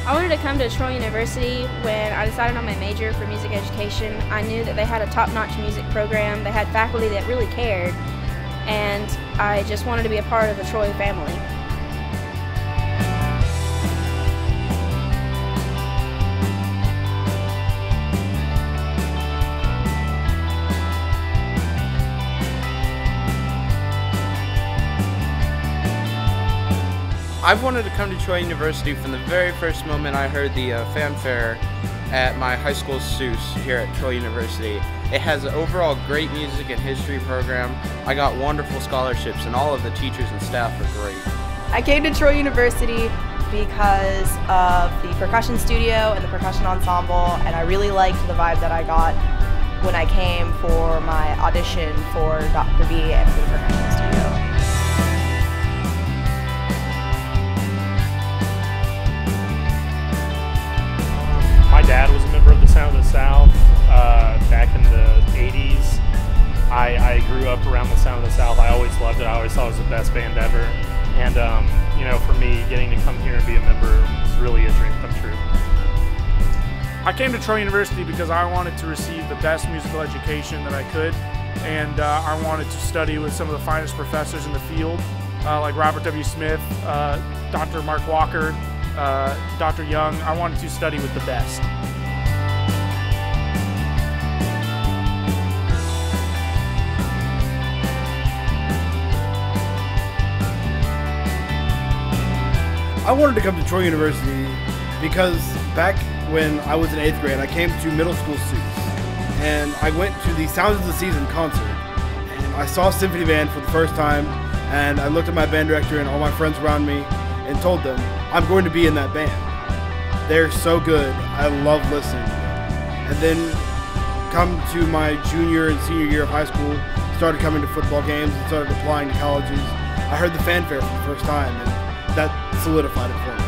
I wanted to come to Troy University when I decided on my major for music education. I knew that they had a top-notch music program, they had faculty that really cared, and I just wanted to be a part of the Troy family. I've wanted to come to Troy University from the very first moment I heard the fanfare at my high school SUS here at Troy University. It has an overall great music and history program. I got wonderful scholarships and all of the teachers and staff are great. I came to Troy University because of the percussion studio and the percussion ensemble, and I really liked the vibe that I got when I came for my audition for Dr. B and for the percussion studio. My dad was a member of the Sound of the South back in the 80s. I grew up around the Sound of the South. I always loved it. I always thought it was the best band ever. And, you know, for me, getting to come here and be a member was really a dream come true. I came to Troy University because I wanted to receive the best musical education that I could, and I wanted to study with some of the finest professors in the field, like Robert W. Smith, Dr. Mark Walker, Dr. Young. I wanted to study with the best. I wanted to come to Troy University because back when I was in 8th grade, I came to middle school SUS, and I went to the Sounds of the Season concert, and I saw Symphony Band for the first time, and I looked at my band director and all my friends around me and told them, I'm going to be in that band. They're so good. I love listening to them. And then come to my junior and senior year of high school, started coming to football games and started applying to colleges. I heard the fanfare for the first time, and that solidified it for me.